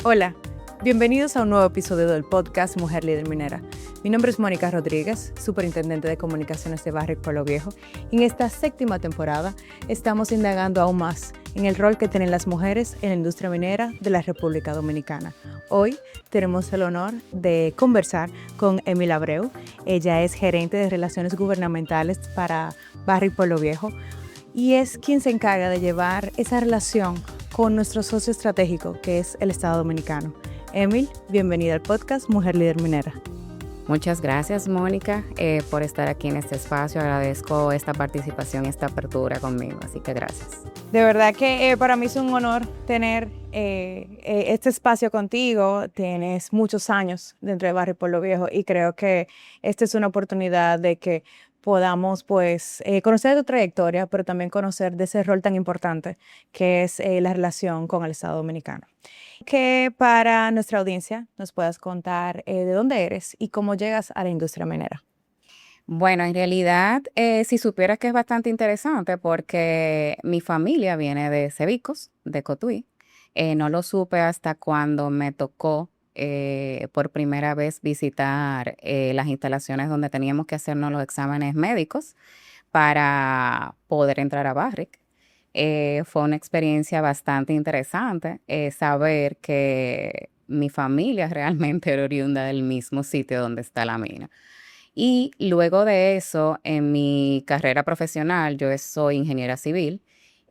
Hola, bienvenidos a un nuevo episodio del podcast Mujer Líder Minera. Mi nombre es Mónica Rodríguez, superintendente de comunicaciones de Barrick Pueblo Viejo, y en esta séptima temporada estamos indagando aún más en el rol que tienen las mujeres en la industria minera de la República Dominicana. Hoy tenemos el honor de conversar con Emil Abreu. Ella es gerente de Relaciones Gubernamentales para Barrick Pueblo Viejo y es quien se encarga de llevar esa relación con nuestro socio estratégico, que es el Estado Dominicano. Emil, bienvenida al podcast Mujer Líder Minera. Muchas gracias, Mónica, por estar aquí en este espacio. Agradezco esta participación y esta apertura conmigo, así que gracias. De verdad que para mí es un honor tener este espacio contigo. Tienes muchos años dentro de Barrick Pueblo Viejo y creo que esta es una oportunidad de que podamos conocer tu trayectoria, pero también conocer de ese rol tan importante que es la relación con el Estado Dominicano. Que para nuestra audiencia nos puedas contar de dónde eres y cómo llegas a la industria minera. Bueno, en realidad, si supieras que es bastante interesante porque mi familia viene de Cebicos, de Cotuí. No lo supe hasta cuando me tocó por primera vez visitar las instalaciones donde teníamos que hacernos los exámenes médicos para poder entrar a Barrick. Fue una experiencia bastante interesante saber que mi familia realmente era oriunda del mismo sitio donde está la mina. Y luego de eso, en mi carrera profesional, yo soy ingeniera civil.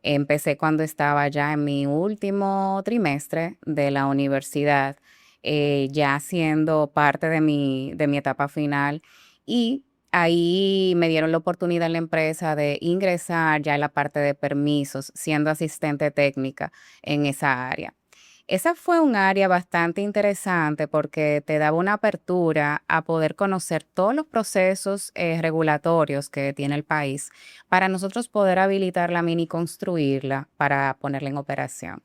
Empecé cuando estaba ya en mi último trimestre de la universidad, ya siendo parte de mi etapa final. Y ahí me dieron la oportunidad en la empresa de ingresar ya en la parte de permisos, siendo asistente técnica en esa área. Esa fue un área bastante interesante porque te daba una apertura a poder conocer todos los procesos regulatorios que tiene el país para nosotros poder habilitar la mina y construirla para ponerla en operación.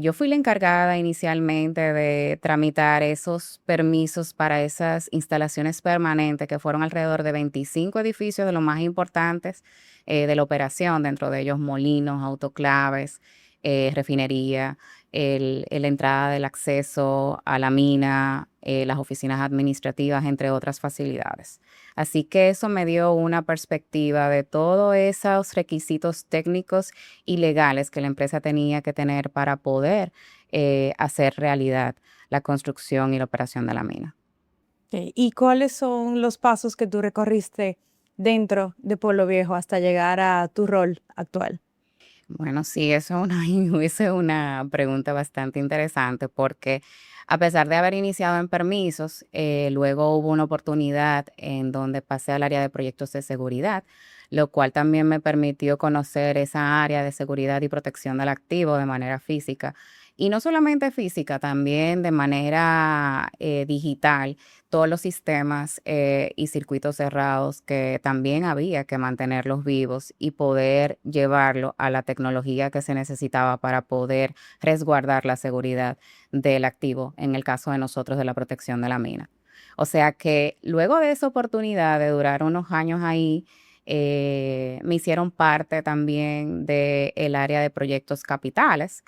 Yo fui la encargada inicialmente de tramitar esos permisos para esas instalaciones permanentes, que fueron alrededor de 25 edificios de los más importantes de la operación, dentro de ellos molinos, autoclaves, refinería, la entrada del acceso a la mina, las oficinas administrativas, entre otras facilidades. Así que eso me dio una perspectiva de todos esos requisitos técnicos y legales que la empresa tenía que tener para poder hacer realidad la construcción y la operación de la mina. ¿Y cuáles son los pasos que tú recorriste dentro de Pueblo Viejo hasta llegar a tu rol actual? Bueno, sí, eso es esa es una pregunta bastante interesante porque a pesar de haber iniciado en permisos, luego hubo una oportunidad en donde pasé al área de proyectos de seguridad, lo cual también me permitió conocer esa área de seguridad y protección del activo de manera física. Y no solamente física, también de manera digital, todos los sistemas y circuitos cerrados que también había que mantenerlos vivos y poder llevarlo a la tecnología que se necesitaba para poder resguardar la seguridad del activo, en el caso de nosotros de la protección de la mina. O sea que luego de esa oportunidad de durar unos años ahí, me hicieron parte también del área de proyectos capitales,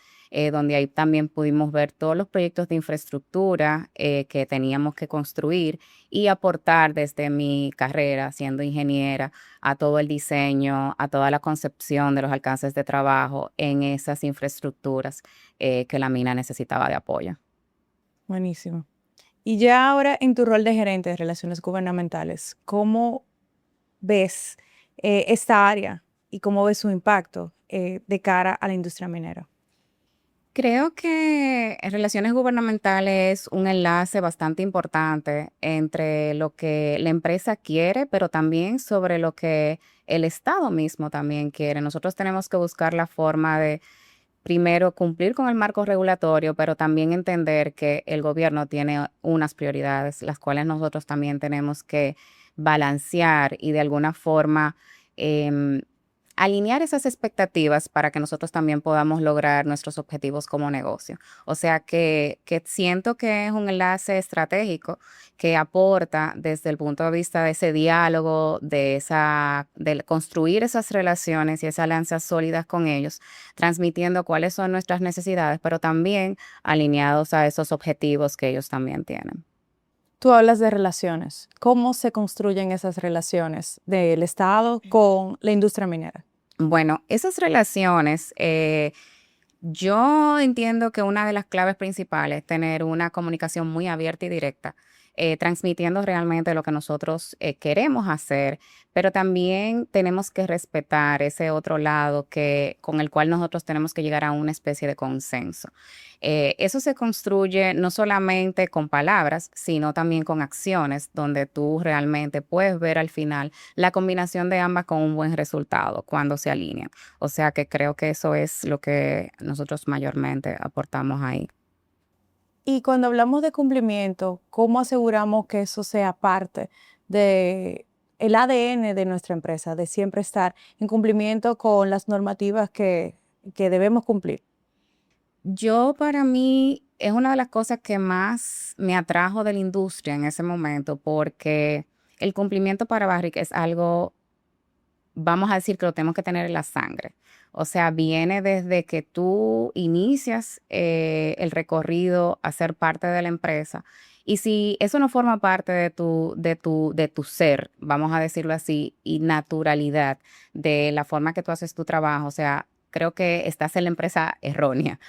donde ahí también pudimos ver todos los proyectos de infraestructura que teníamos que construir y aportar desde mi carrera siendo ingeniera a todo el diseño, a toda la concepción de los alcances de trabajo en esas infraestructuras que la mina necesitaba de apoyo. Buenísimo. Y ya ahora en tu rol de gerente de relaciones gubernamentales, ¿cómo ves esta área y cómo ves su impacto de cara a la industria minera? Creo que en relaciones gubernamentales es un enlace bastante importante entre lo que la empresa quiere, pero también sobre lo que el Estado mismo también quiere. Nosotros tenemos que buscar la forma de, primero, cumplir con el marco regulatorio, pero también entender que el gobierno tiene unas prioridades, las cuales nosotros también tenemos que balancear y de alguna forma em, alinear esas expectativas para que nosotros también podamos lograr nuestros objetivos como negocio. O sea que siento que es un enlace estratégico que aporta desde el punto de vista de ese diálogo, de construir esas relaciones y esas alianzas sólidas con ellos, transmitiendo cuáles son nuestras necesidades, pero también alineados a esos objetivos que ellos también tienen. Tú hablas de relaciones. ¿Cómo se construyen esas relaciones del Estado con la industria minera? Bueno, esas relaciones, yo entiendo que una de las claves principales es tener una comunicación muy abierta y directa, transmitiendo realmente lo que nosotros queremos hacer, pero también tenemos que respetar ese otro lado con el cual nosotros tenemos que llegar a una especie de consenso. Eso se construye no solamente con palabras, sino también con acciones, donde tú realmente puedes ver al final la combinación de ambas con un buen resultado cuando se alinean. O sea que creo que eso es lo que nosotros mayormente aportamos ahí. Y cuando hablamos de cumplimiento, ¿cómo aseguramos que eso sea parte de el ADN de nuestra empresa, de siempre estar en cumplimiento con las normativas que debemos cumplir? Yo para mí es una de las cosas que más me atrajo de la industria en ese momento, porque el cumplimiento para Barrick es algo, vamos a decir que lo tenemos que tener en la sangre. O sea, viene desde que tú inicias el recorrido a ser parte de la empresa. Y si eso no forma parte de tu ser, vamos a decirlo así, y naturalidad de la forma que tú haces tu trabajo, o sea, creo que estás en la empresa errónea.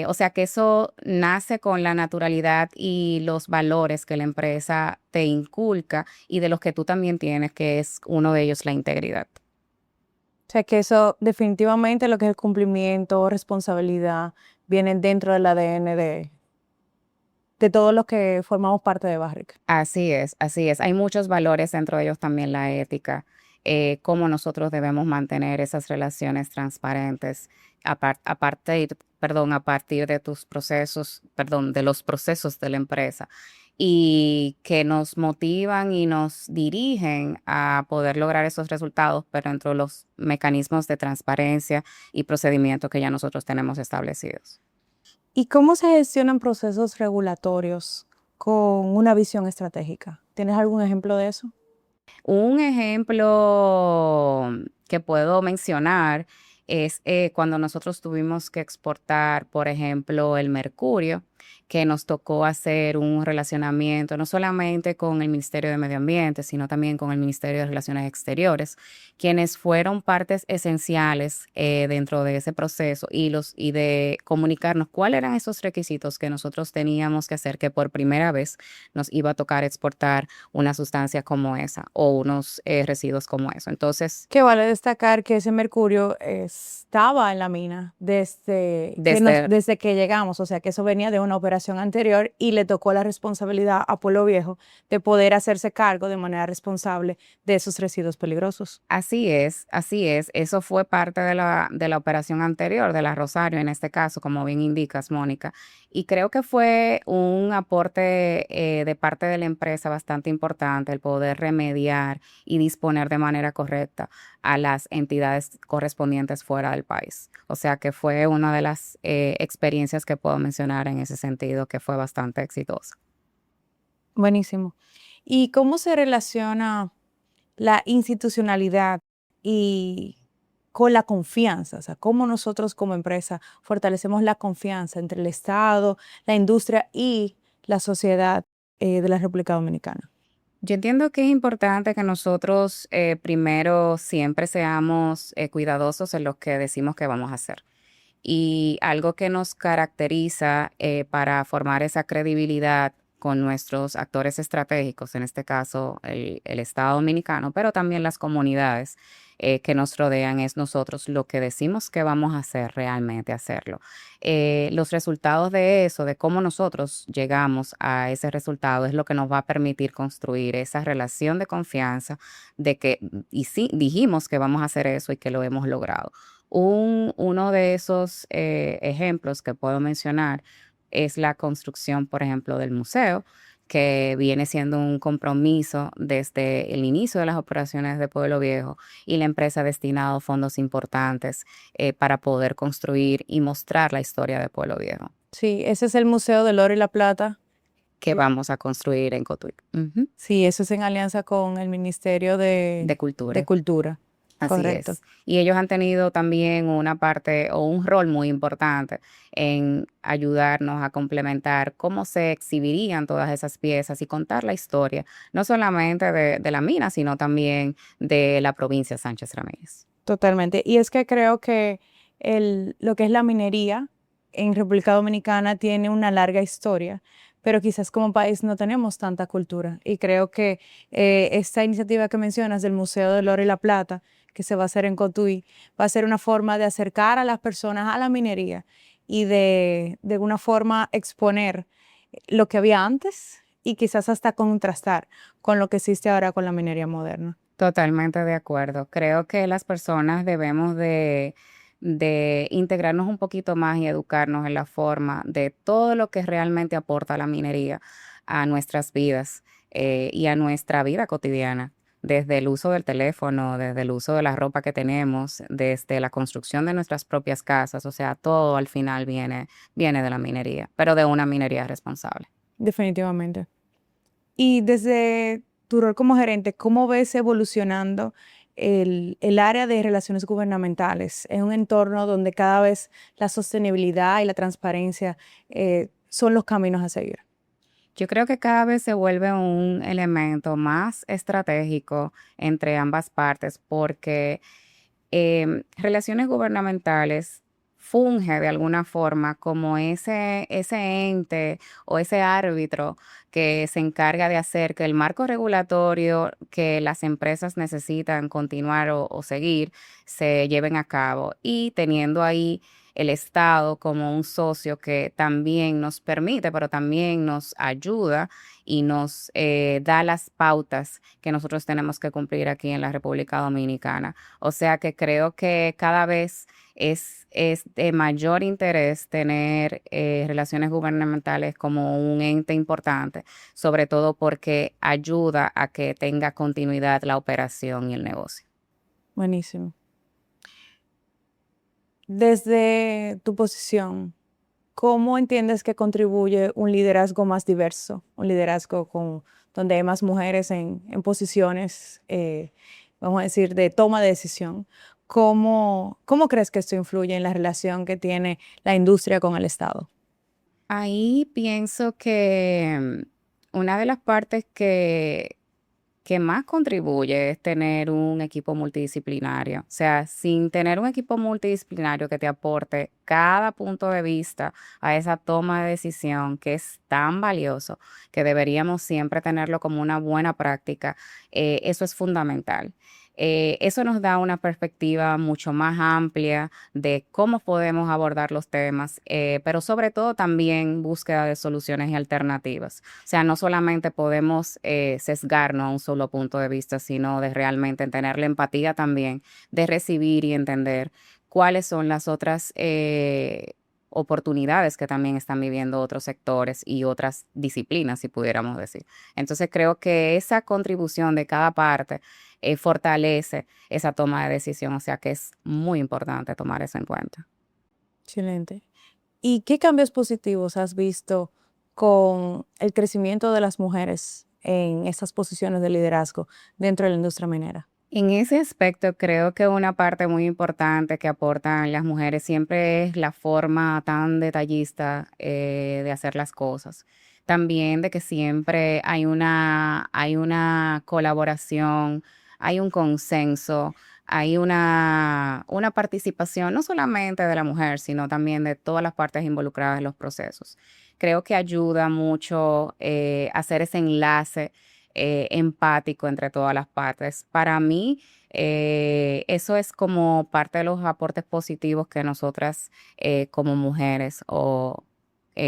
O sea, que eso nace con la naturalidad y los valores que la empresa te inculca y de los que tú también tienes, que es uno de ellos la integridad. O sea, que eso definitivamente lo que es el cumplimiento, responsabilidad, vienen dentro del ADN de todos los que formamos parte de Barrick. Así es, así es. Hay muchos valores, dentro de ellos también la ética, cómo nosotros debemos mantener esas relaciones transparentes a partir de tus procesos, perdón, de los procesos de la empresa y que nos motivan y nos dirigen a poder lograr esos resultados, pero dentro de los mecanismos de transparencia y procedimientos que ya nosotros tenemos establecidos. ¿Y cómo se gestionan procesos regulatorios con una visión estratégica? ¿Tienes algún ejemplo de eso? Un ejemplo que puedo mencionar es cuando nosotros tuvimos que exportar, por ejemplo, el mercurio, que nos tocó hacer un relacionamiento no solamente con el Ministerio de Medio Ambiente, sino también con el Ministerio de Relaciones Exteriores, quienes fueron partes esenciales dentro de ese proceso y de comunicarnos cuáles eran esos requisitos que nosotros teníamos que hacer, que por primera vez nos iba a tocar exportar una sustancia como esa o unos residuos como eso. Entonces, Que vale destacar que ese mercurio estaba en la mina desde desde que llegamos, o sea que eso venía de una operación anterior y le tocó la responsabilidad a Pueblo Viejo de poder hacerse cargo de manera responsable de esos residuos peligrosos. así es. Eso fue parte de la operación anterior, de la Rosario, en este caso, como bien indicas, Mónica. Y creo que fue un aporte de parte de la empresa bastante importante el poder remediar y disponer de manera correcta a las entidades correspondientes fuera del país. O sea que fue una de las experiencias que puedo mencionar en ese sentido que fue bastante exitosa. Buenísimo. ¿Y cómo se relaciona la institucionalidad y con la confianza? O sea, cómo nosotros como empresa fortalecemos la confianza entre el Estado, la industria y la sociedad de la República Dominicana. Yo entiendo que es importante que nosotros primero siempre seamos cuidadosos en lo que decimos que vamos a hacer. Y algo que nos caracteriza para formar esa credibilidad con nuestros actores estratégicos, en este caso el Estado Dominicano, pero también las comunidades que nos rodean, es nosotros lo que decimos que vamos a hacer, realmente hacerlo. Los resultados de eso, de cómo nosotros llegamos a ese resultado, es lo que nos va a permitir construir esa relación de confianza de que, y sí, dijimos que vamos a hacer eso y que lo hemos logrado. Uno de esos ejemplos que puedo mencionar es la construcción, por ejemplo, del museo, que viene siendo un compromiso desde el inicio de las operaciones de Pueblo Viejo, y la empresa ha destinado fondos importantes para poder construir y mostrar la historia de Pueblo Viejo Sí, ese es el Museo del Oro y la Plata. que vamos a construir en Cotuí. Ujú. Sí, eso es en alianza con el Ministerio De de cultura. Cultura. Así Correcto. es. Y ellos han tenido también una parte o un rol muy importante en ayudarnos a complementar cómo se exhibirían todas esas piezas y contar la historia, no solamente de la mina, sino también de la provincia Sánchez Ramírez. Totalmente. Y es que creo que lo que es la minería en República Dominicana tiene una larga historia, pero quizás como país no tenemos tanta cultura. Y creo que esta iniciativa que mencionas del Museo del Oro y la Plata, que se va a hacer en Cotuí, va a ser una forma de acercar a las personas a la minería y de una forma exponer lo que había antes y quizás hasta contrastar con lo que existe ahora con la minería moderna. Totalmente de acuerdo. Creo que las personas debemos de integrarnos un poquito más y educarnos en la forma de todo lo que realmente aporta la minería a nuestras vidas y a nuestra vida cotidiana, desde el uso del teléfono, desde el uso de la ropa que tenemos, desde la construcción de nuestras propias casas, o sea, todo al final viene de la minería, pero de una minería responsable. Definitivamente. Y desde tu rol como gerente, ¿cómo ves evolucionando el área de relaciones gubernamentales en un entorno donde cada vez la sostenibilidad y la transparencia son los caminos a seguir? Yo creo que cada vez se vuelve un elemento más estratégico entre ambas partes porque relaciones gubernamentales funge de alguna forma como ese ente o ese árbitro que se encarga de hacer que el marco regulatorio que las empresas necesitan continuar o seguir se lleven a cabo, y teniendo ahí el Estado como un socio que también nos permite, pero también nos ayuda y nos da las pautas que nosotros tenemos que cumplir aquí en la República Dominicana. O sea que creo que cada vez es de mayor interés tener relaciones gubernamentales como un ente importante, sobre todo porque ayuda a que tenga continuidad la operación y el negocio. Buenísimo. Desde tu posición, ¿cómo entiendes que contribuye un liderazgo más diverso, un liderazgo donde hay más mujeres en posiciones, vamos a decir, de toma de decisión? ¿Cómo crees que esto influye en la relación que tiene la industria con el Estado? Ahí pienso que una de las partes que más contribuye es tener un equipo multidisciplinario. O sea, sin tener un equipo multidisciplinario que te aporte cada punto de vista a esa toma de decisión que es tan valioso, que deberíamos siempre tenerlo como una buena práctica, eso es fundamental. Eso nos da una perspectiva mucho más amplia de cómo podemos abordar los temas, pero sobre todo también búsqueda de soluciones y alternativas. O sea, no solamente podemos sesgarnos a un solo punto de vista, sino de realmente tener la empatía también, de recibir y entender cuáles son las otras oportunidades que también están viviendo otros sectores y otras disciplinas, si pudiéramos decir. Entonces, creo que esa contribución de cada parte fortalece esa toma de decisión, o sea que es muy importante tomar eso en cuenta. Excelente. ¿Y qué cambios positivos has visto con el crecimiento de las mujeres en estas posiciones de liderazgo dentro de la industria minera? En ese aspecto, creo que una parte muy importante que aportan las mujeres siempre es la forma tan detallista de hacer las cosas. También de que siempre hay una colaboración, hay un consenso, hay una participación no solamente de la mujer, sino también de todas las partes involucradas en los procesos. Creo que ayuda mucho hacer ese enlace empático entre todas las partes. Para mí, eso es como parte de los aportes positivos que nosotras como mujeres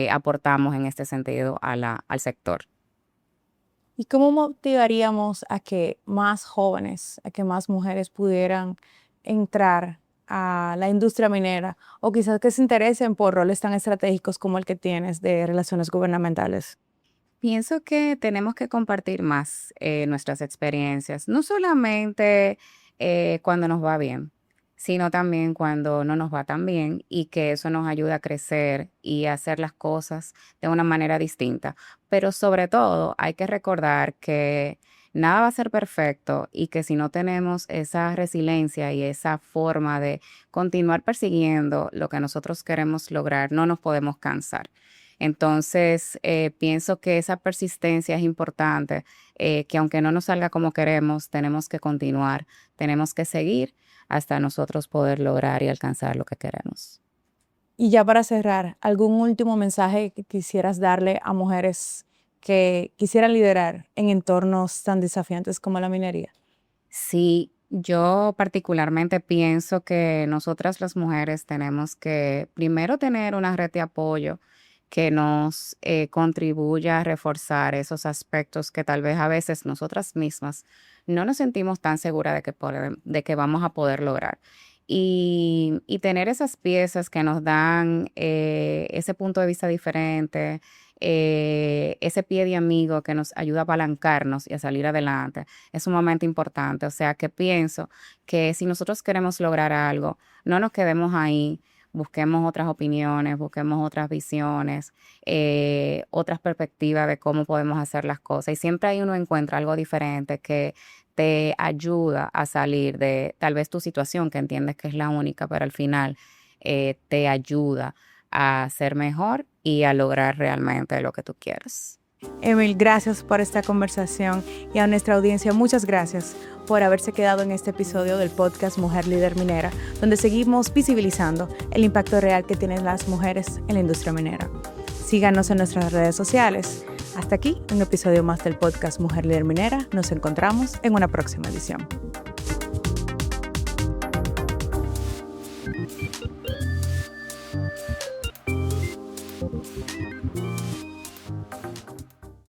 aportamos en este sentido al sector. ¿Y cómo motivaríamos a que más jóvenes, a que más mujeres pudieran entrar a la industria minera o quizás que se interesen por roles tan estratégicos como el que tienes de relaciones gubernamentales? Pienso que tenemos que compartir más nuestras experiencias, no solamente cuando nos va bien, sino también cuando no nos va tan bien y que eso nos ayuda a crecer y a hacer las cosas de una manera distinta. Pero sobre todo hay que recordar que nada va a ser perfecto y que si no tenemos esa resiliencia y esa forma de continuar persiguiendo lo que nosotros queremos lograr, no nos podemos cansar. Entonces, pienso que esa persistencia es importante, que aunque no nos salga como queremos, tenemos que continuar, tenemos que seguir hasta nosotros poder lograr y alcanzar lo que queremos. Y ya para cerrar, ¿algún último mensaje que quisieras darle a mujeres que quisieran liderar en entornos tan desafiantes como la minería? Sí, yo particularmente pienso que nosotras las mujeres tenemos que primero tener una red de apoyo que nos contribuya a reforzar esos aspectos que tal vez a veces nosotras mismas no nos sentimos tan seguras de que vamos a poder lograr. Y tener esas piezas que nos dan ese punto de vista diferente, ese pie de amigo que nos ayuda a apalancarnos y a salir adelante, es sumamente importante. O sea que pienso que si nosotros queremos lograr algo, no nos quedemos ahí, busquemos otras opiniones, busquemos otras visiones, otras perspectivas de cómo podemos hacer las cosas. Y siempre ahí uno encuentra algo diferente que te ayuda a salir de tal vez tu situación, que entiendes que es la única, pero al final te ayuda a ser mejor y a lograr realmente lo que tú quieres. Emil, gracias por esta conversación y a nuestra audiencia, muchas gracias por haberse quedado en este episodio del podcast Mujer Líder Minera, donde seguimos visibilizando el impacto real que tienen las mujeres en la industria minera. Síganos en nuestras redes sociales. Hasta aquí un episodio más del podcast Mujer Líder Minera. Nos encontramos en una próxima edición.